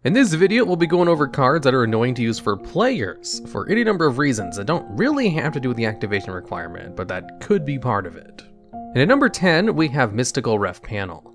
In this video, we'll be going over cards that are annoying to use for players for any number of reasons that don't really have to do with the activation requirement, but that could be part of it. And at number 10, we have Mystical Refpanel.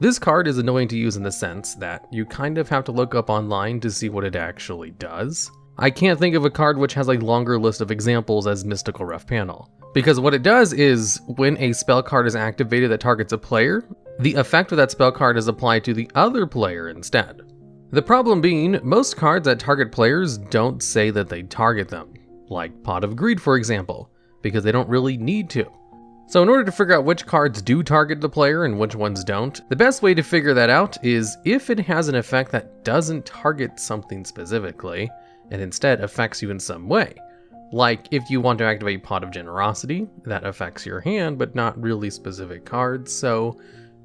This card is annoying to use in the sense that you kind of have to look up online to see what it actually does. I can't think of a card which has a longer list of examples as Mystical Refpanel. Because what it does is, when a spell card is activated that targets a player, the effect of that spell card is applied to the other player instead. The problem being, most cards that target players don't say that they target them, like Pot of Greed for example, because they don't really need to. So in order to figure out which cards do target the player and which ones don't, the best way to figure that out is if it has an effect that doesn't target something specifically, and instead affects you in some way. Like if you want to activate Pot of Generosity, that affects your hand but not really specific cards, so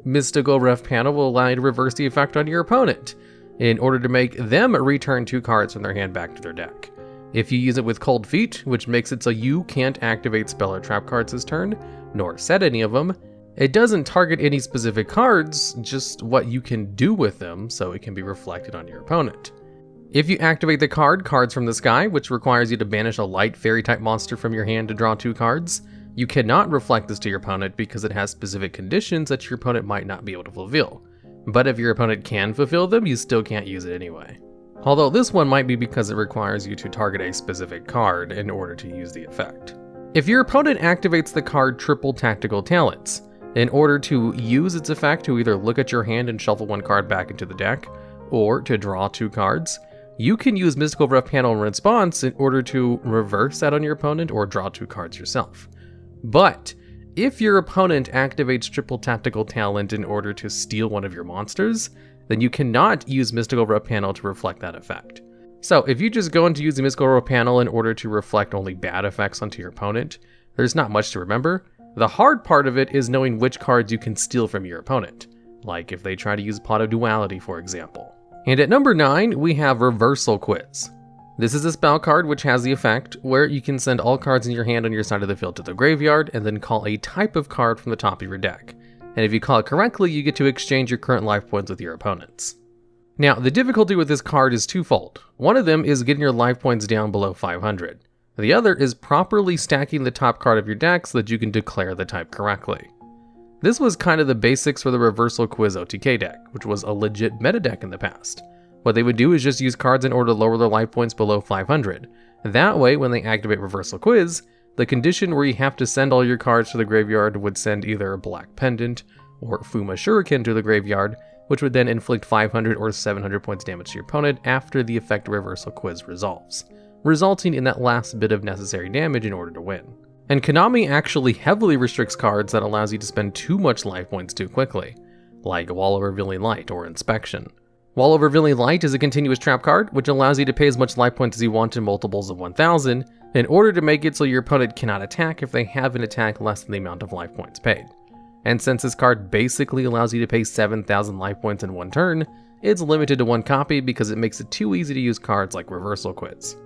Mystical Refpanel will allow you to reverse the effect on your opponent, in order to make them return 2 cards from their hand back to their deck. If you use it with Cold Feet, which makes it so you can't activate spell or trap cards this turn, nor set any of them, it doesn't target any specific cards, just what you can do with them so it can be reflected on your opponent. If you activate the card Cards from the Sky, which requires you to banish a light fairy type monster from your hand to draw 2 cards, you cannot reflect this to your opponent because it has specific conditions that your opponent might not be able to fulfill. But if your opponent can fulfill them, you still can't use it anyway. Although this one might be because it requires you to target a specific card in order to use the effect. If your opponent activates the card Triple Tactical Talents, in order to use its effect to either look at your hand and shuffle 1 card back into the deck, or to draw 2 cards, you can use Mystical Refpanel in response in order to reverse that on your opponent or draw 2 cards yourself. But if your opponent activates Triple Tactical Talent in order to steal one of your monsters, then you cannot use Mystical Refpanel to reflect that effect. So if you just go into using Mystical Refpanel in order to reflect only bad effects onto your opponent, there's not much to remember. The hard part of it is knowing which cards you can steal from your opponent, like if they try to use Pot of Duality for example. And at number 9, we have Reversal Quiz. This is a spell card which has the effect where you can send all cards in your hand on your side of the field to the graveyard and then call a type of card from the top of your deck. And if you call it correctly, you get to exchange your current life points with your opponents. Now, the difficulty with this card is twofold. One of them is getting your life points down below 500. The other is properly stacking the top card of your deck so that you can declare the type correctly. This was kind of the basics for the Reversal Quiz OTK deck, which was a legit meta deck in the past. What they would do is just use cards in order to lower their life points below 500. That way, when they activate Reversal Quiz, the condition where you have to send all your cards to the graveyard would send either a Black Pendant or Fuma Shuriken to the graveyard, which would then inflict 500 or 700 points damage to your opponent after the effect Reversal Quiz resolves, resulting in that last bit of necessary damage in order to win. And Konami actually heavily restricts cards that allows you to spend too much life points too quickly, like Wall of Revealing Light or Inspection. Wall of Revealing Light is a continuous trap card, which allows you to pay as much life points as you want in multiples of 1000, in order to make it so your opponent cannot attack if they have an attack less than the amount of life points paid. And since this card basically allows you to pay 7,000 life points in 1 turn, it's limited to 1 copy because it makes it too easy to use cards like Reversal Quiz.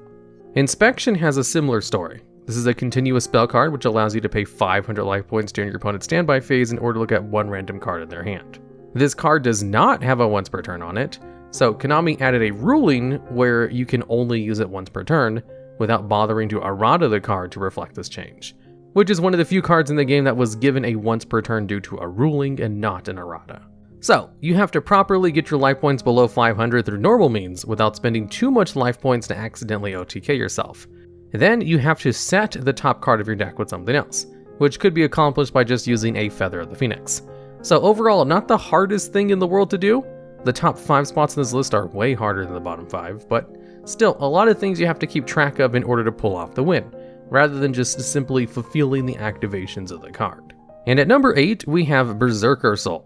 Inspection has a similar story. This is a continuous spell card which allows you to pay 500 life points during your opponent's standby phase in order to look at 1 random card in their hand. This card does not have a once per turn on it, so Konami added a ruling where you can only use it once per turn without bothering to errata the card to reflect this change, which is one of the few cards in the game that was given a once per turn due to a ruling and not an errata. So, you have to properly get your life points below 500 through normal means without spending too much life points to accidentally OTK yourself. Then you have to set the top card of your deck with something else, which could be accomplished by just using a Feather of the Phoenix. So overall, not the hardest thing in the world to do. The top 5 spots in this list are way harder than the bottom 5, but still, a lot of things you have to keep track of in order to pull off the win, rather than just simply fulfilling the activations of the card. And at number 8, we have Berserker Soul.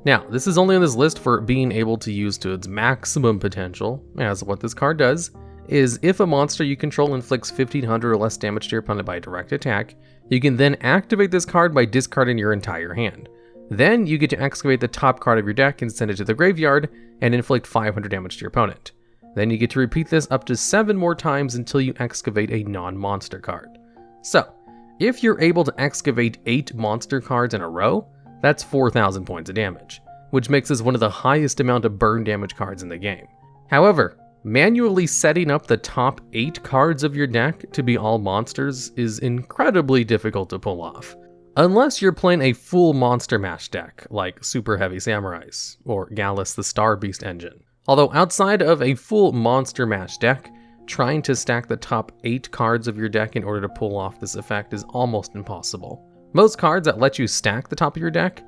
Now, this is only on this list for being able to use to its maximum potential, as what this card does is if a monster you control inflicts 1500 or less damage to your opponent by a direct attack, you can then activate this card by discarding your entire hand. Then you get to excavate the top card of your deck and send it to the graveyard and inflict 500 damage to your opponent. Then you get to repeat this up to 7 more times until you excavate a non-monster card. So, if you're able to excavate 8 monster cards in a row, that's 4,000 points of damage, which makes this one of the highest amount of burn damage cards in the game. However, manually setting up the top 8 cards of your deck to be all monsters is incredibly difficult to pull off. Unless you're playing a full Monster Mash deck, like Super Heavy Samurais, or Gallus the Star Beast engine. Although outside of a full Monster Mash deck, trying to stack the top 8 cards of your deck in order to pull off this effect is almost impossible. Most cards that let you stack the top of your deck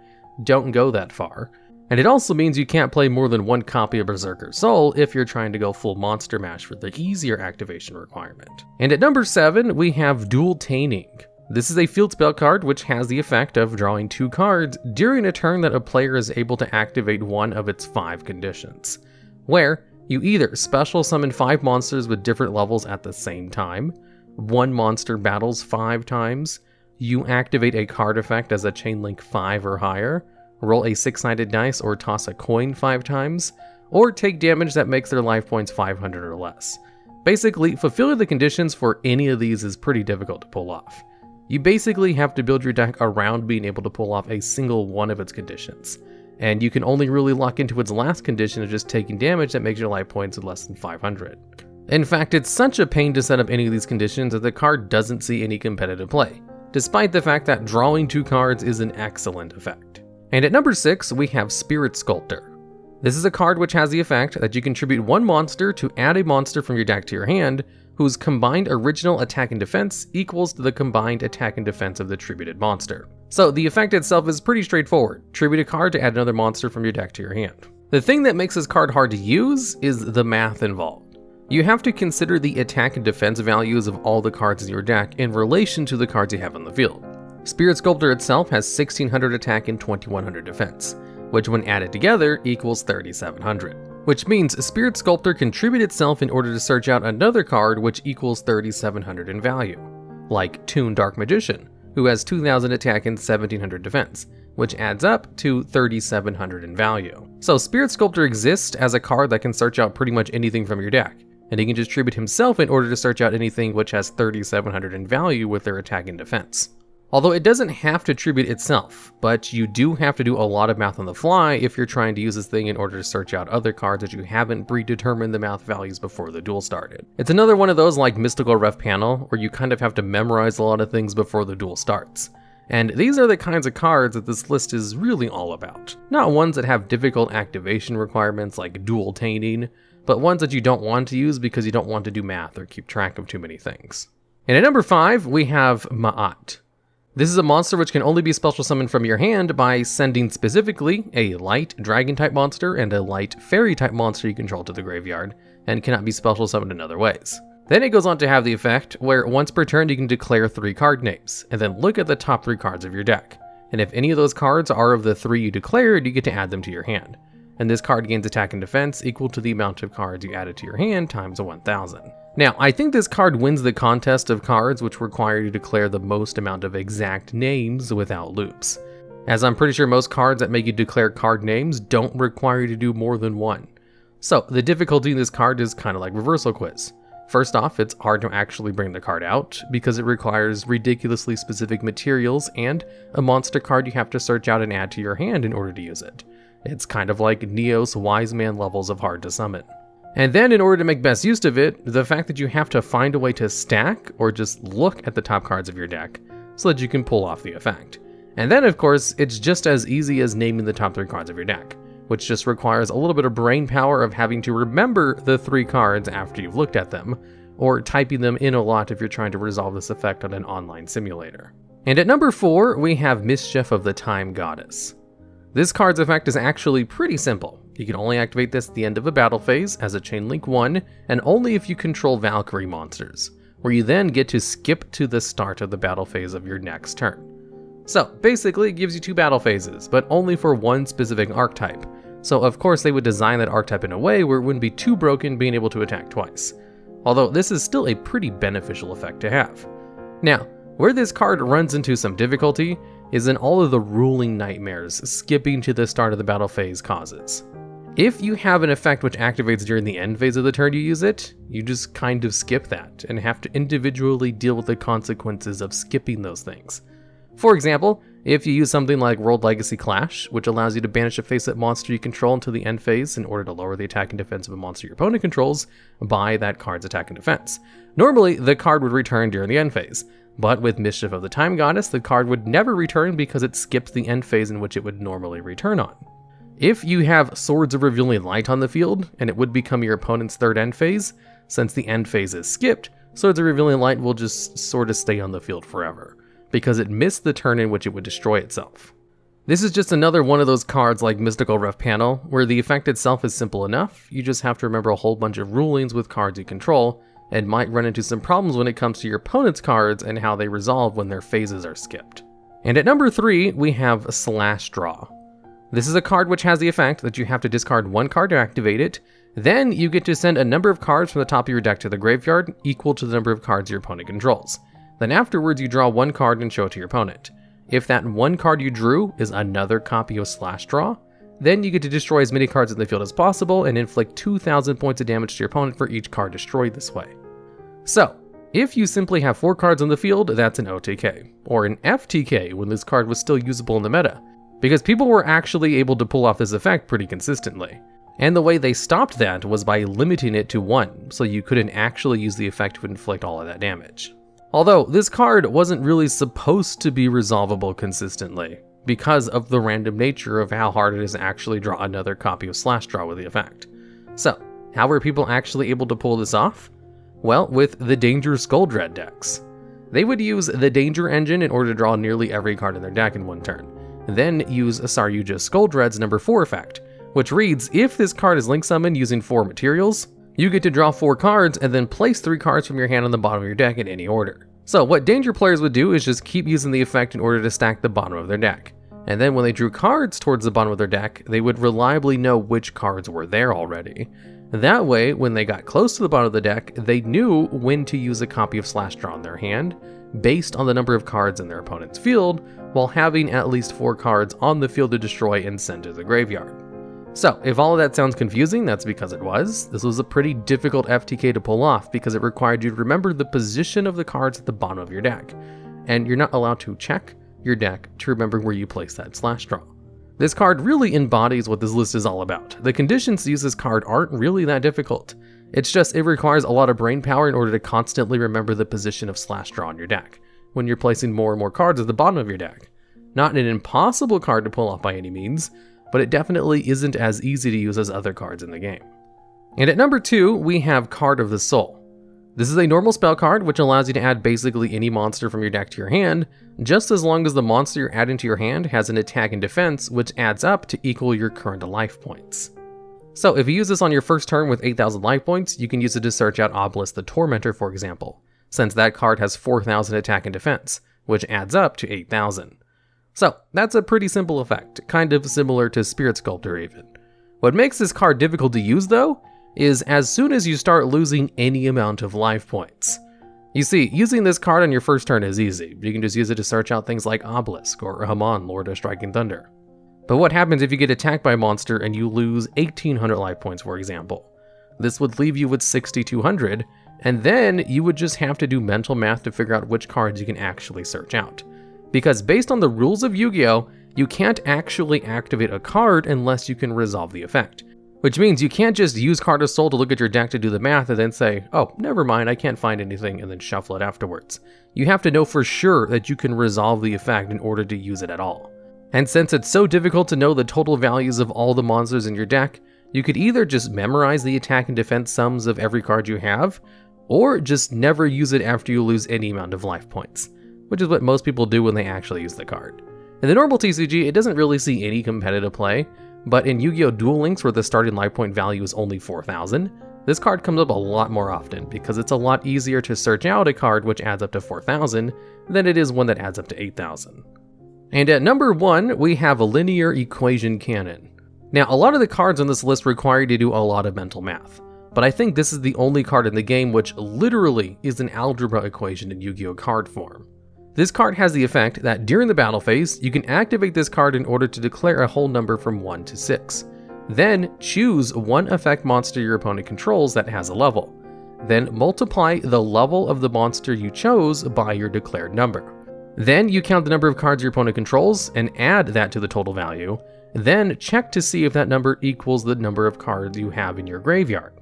don't go that far, and it also means you can't play more than one copy of Berserker Soul if you're trying to go full Monster Mash for the easier activation requirement. And at number 7, we have Dueltaining. This is a field spell card which has the effect of drawing 2 cards during a turn that a player is able to activate one of its 5 conditions, where you either special summon 5 monsters with different levels at the same time, one monster battles 5 times, you activate a card effect as a chain link 5 or higher, roll a 6-sided dice or toss a coin 5 times, or take damage that makes their life points 500 or less. Basically, fulfilling the conditions for any of these is pretty difficult to pull off. You basically have to build your deck around being able to pull off a single one of its conditions, and you can only really lock into its last condition of just taking damage that makes your life points less than 500. In fact, it's such a pain to set up any of these conditions that the card doesn't see any competitive play, despite the fact that drawing 2 cards is an excellent effect. And at number 6, we have Spirit Sculptor. This is a card which has the effect that you contribute 1 monster to add a monster from your deck to your hand, whose combined original attack and defense equals to the combined attack and defense of the tributed monster. So the effect itself is pretty straightforward. Tribute a card to add another monster from your deck to your hand. The thing that makes this card hard to use is the math involved. You have to consider the attack and defense values of all the cards in your deck in relation to the cards you have on the field. Spirit Sculptor itself has 1600 attack and 2100 defense, which when added together equals 3700. Which means Spirit Sculptor can tribute itself in order to search out another card which equals 3700 in value, like Toon Dark Magician, who has 2000 attack and 1700 defense, which adds up to 3700 in value. So Spirit Sculptor exists as a card that can search out pretty much anything from your deck, and he can just tribute himself in order to search out anything which has 3700 in value with their attack and defense. Although it doesn't have to tribute itself, but you do have to do a lot of math on the fly if you're trying to use this thing in order to search out other cards that you haven't predetermined the math values before the duel started. It's another one of those like Mystical Refpanel, where you kind of have to memorize a lot of things before the duel starts. And these are the kinds of cards that this list is really all about. Not ones that have difficult activation requirements like Dueltaining, but ones that you don't want to use because you don't want to do math or keep track of too many things. And at number 5, we have Ma'at. This is a monster which can only be special summoned from your hand by sending specifically a light dragon type monster and a light fairy type monster you control to the graveyard, and cannot be special summoned in other ways. Then it goes on to have the effect where once per turn you can declare 3 card names, and then look at the top 3 cards of your deck. And if any of those cards are of the 3 you declared, you get to add them to your hand. And this card gains attack and defense equal to the amount of cards you added to your hand times 1000. Now, I think this card wins the contest of cards which require you to declare the most amount of exact names without loops, as I'm pretty sure most cards that make you declare card names don't require you to do more than 1. So the difficulty in this card is kind of like Reversal Quiz. First off, it's hard to actually bring the card out because it requires ridiculously specific materials and a monster card you have to search out and add to your hand in order to use it. It's kind of like Neos Wise Man levels of hard to summon. And then in order to make best use of it, the fact that you have to find a way to stack or just look at the top cards of your deck so that you can pull off the effect. And then of course, it's just as easy as naming the top 3 cards of your deck, which just requires a little bit of brain power of having to remember the 3 cards after you've looked at them, or typing them in a lot if you're trying to resolve this effect on an online simulator. And at number 4, we have Mischief of the Time Goddess. This card's effect is actually pretty simple. You can only activate this at the end of a battle phase as a chain link 1, and only if you control Valkyrie monsters, where you then get to skip to the start of the battle phase of your next turn. So basically it gives you 2 battle phases, but only for one specific archetype. So of course they would design that archetype in a way where it wouldn't be too broken being able to attack twice. Although this is still a pretty beneficial effect to have. Now, where this card runs into some difficulty is in all of the ruling nightmares skipping to the start of the battle phase causes. If you have an effect which activates during the end phase of the turn you use it, you just kind of skip that and have to individually deal with the consequences of skipping those things. For example, If you use something like World Legacy Clash, which allows you to banish a face-up monster you control until the end phase in order to lower the attack and defense of a monster your opponent controls by that card's attack and defense. Normally, the card would return during the end phase, but with Mischief of the Time Goddess, the card would never return because it skips the end phase in which it would normally return on. If you have Swords of Revealing Light on the field, and it would become your opponent's third end phase, since the end phase is skipped, Swords of Revealing Light will just sort of stay on the field forever, because it missed the turn in which it would destroy itself. This is just another one of those cards like Mystical Refpanel, where the effect itself is simple enough, you just have to remember a whole bunch of rulings with cards you control, and might run into some problems when it comes to your opponent's cards and how they resolve when their phases are skipped. And at number 3, we have Slash Draw. This is a card which has the effect that you have to discard one card to activate it, then you get to send a number of cards from the top of your deck to the graveyard equal to the number of cards your opponent controls. Then afterwards you draw one card and show it to your opponent. If that one card you drew is another copy of Slash Draw, then you get to destroy as many cards in the field as possible and inflict 2,000 points of damage to your opponent for each card destroyed this way. So, if you simply have 4 cards on the field, that's an OTK, or an FTK when this card was still usable in the meta, because people were actually able to pull off this effect pretty consistently. And the way they stopped that was by limiting it to 1, so you couldn't actually use the effect to inflict all of that damage. Although, this card wasn't really supposed to be resolvable consistently, because of the random nature of how hard it is to actually draw another copy of Slash Draw with the effect. So, how were people actually able to pull this off? Well, with the Danger Skulldread decks. They would use the Danger engine in order to draw nearly every card in their deck in one turn, then use YuGiOh Skulldread's number 4 effect, which reads, if this card is link summoned using 4 materials, you get to draw 4 cards and then place 3 cards from your hand on the bottom of your deck in any order. So what Danger players would do is just keep using the effect in order to stack the bottom of their deck. And then when they drew cards towards the bottom of their deck, they would reliably know which cards were there already. That way, when they got close to the bottom of the deck, they knew when to use a copy of Slash Draw in their hand, based on the number of cards in their opponent's field, while having at least 4 cards on the field to destroy and send to the graveyard. So, if all of that sounds confusing, that's because it was. This was a pretty difficult FTK to pull off because it required you to remember the position of the cards at the bottom of your deck, and you're not allowed to check your deck to remember where you place that Slash Draw. This card really embodies what this list is all about. The conditions to use this card aren't really that difficult. It's just it requires a lot of brain power in order to constantly remember the position of Slash Draw in your deck, when you're placing more and more cards at the bottom of your deck. Not an impossible card to pull off by any means, but it definitely isn't as easy to use as other cards in the game. And at number 2, we have Card of the Soul. This is a normal spell card which allows you to add basically any monster from your deck to your hand, just as long as the monster you're adding to your hand has an attack and defense which adds up to equal your current life points. So if you use this on your first turn with 8,000 life points, you can use it to search out Obelisk the Tormentor, for example, since that card has 4,000 attack and defense, which adds up to 8,000. So that's a pretty simple effect, kind of similar to Spirit Sculptor even. What makes this card difficult to use though, is as soon as you start losing any amount of life points. You see, using this card on your first turn is easy. You can just use it to search out things like Obelisk or Haman, Lord of Striking Thunder. But what happens if you get attacked by a monster and you lose 1,800 life points, for example? This would leave you with 6,200, and then you would just have to do mental math to figure out which cards you can actually search out. Because based on the rules of Yu-Gi-Oh, you can't actually activate a card unless you can resolve the effect. Which means you can't just use Card of Soul to look at your deck to do the math and then say, oh, never mind, I can't find anything, and then shuffle it afterwards. You have to know for sure that you can resolve the effect in order to use it at all. And since it's so difficult to know the total values of all the monsters in your deck, you could either just memorize the attack and defense sums of every card you have, or just never use it after you lose any amount of life points, which is what most people do when they actually use the card. In the normal TCG, it doesn't really see any competitive play, but in Yu-Gi-Oh! Duel Links, where the starting life point value is only 4,000, this card comes up a lot more often because it's a lot easier to search out a card which adds up to 4,000 than it is one that adds up to 8,000. And at number 1, we have a Linear Equation Cannon. Now, a lot of the cards on this list require you to do a lot of mental math, but I think this is the only card in the game which literally is an algebra equation in Yu-Gi-Oh! Card form. This card has the effect that during the battle phase, you can activate this card in order to declare a whole number from 1 to 6. Then choose one effect monster your opponent controls that has a level. Then multiply the level of the monster you chose by your declared number. Then you count the number of cards your opponent controls and add that to the total value, then check to see if that number equals the number of cards you have in your graveyard.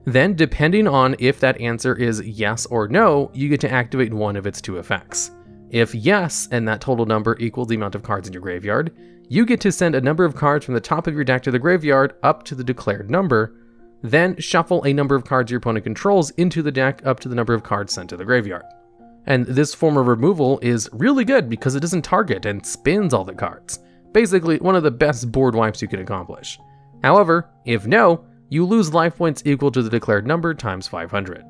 Then, depending on if that answer is yes or no, you get to activate one of its two effects. If yes, and that total number equals the amount of cards in your graveyard, you get to send a number of cards from the top of your deck to the graveyard up to the declared number, then shuffle a number of cards your opponent controls into the deck up to the number of cards sent to the graveyard. And this form of removal is really good because it doesn't target and spins all the cards. Basically, one of the best board wipes you can accomplish. However, if no, you lose life points equal to the declared number times 500.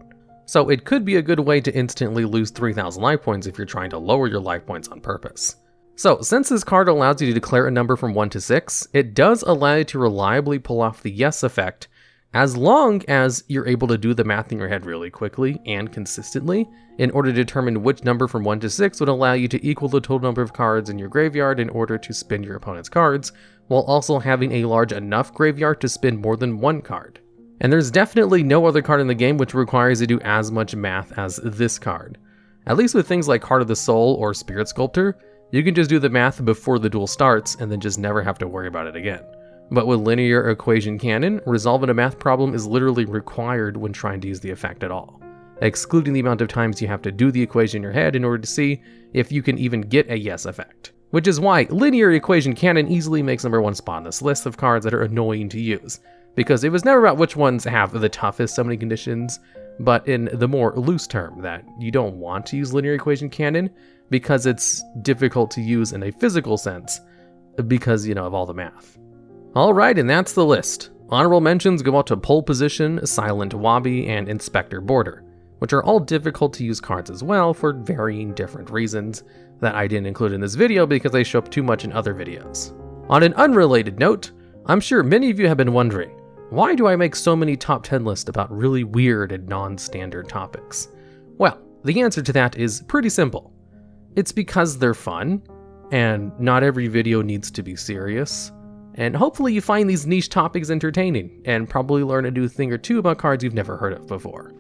So it could be a good way to instantly lose 3,000 life points if you're trying to lower your life points on purpose. So since this card allows you to declare a number from 1 to 6, it does allow you to reliably pull off the yes effect, as long as you're able to do the math in your head really quickly and consistently in order to determine which number from 1 to 6 would allow you to equal the total number of cards in your graveyard in order to spin your opponent's cards, while also having a large enough graveyard to spin more than one card. And there's definitely no other card in the game which requires you to do as much math as this card. At least with things like Heart of the Soul or Spirit Sculptor, you can just do the math before the duel starts and then just never have to worry about it again. But with Linear Equation Cannon, resolving a math problem is literally required when trying to use the effect at all, excluding the amount of times you have to do the equation in your head in order to see if you can even get a yes effect. Which is why Linear Equation Cannon easily makes #1 spot on this list of cards that are annoying to use, because it was never about which ones have the toughest summoning conditions, but in the more loose term that you don't want to use Linear Equation Cannon because it's difficult to use in a physical sense because, of all the math. Alright, and that's the list. Honorable mentions go out to Pole Position, Silent Wabi, and Inspector Border, which are all difficult to use cards as well for varying different reasons that I didn't include in this video because they show up too much in other videos. On an unrelated note, I'm sure many of you have been wondering, why do I make so many top 10 lists about really weird and non-standard topics? Well, the answer to that is pretty simple. It's because they're fun, and not every video needs to be serious, and hopefully you find these niche topics entertaining, and probably learn a new thing or two about cards you've never heard of before.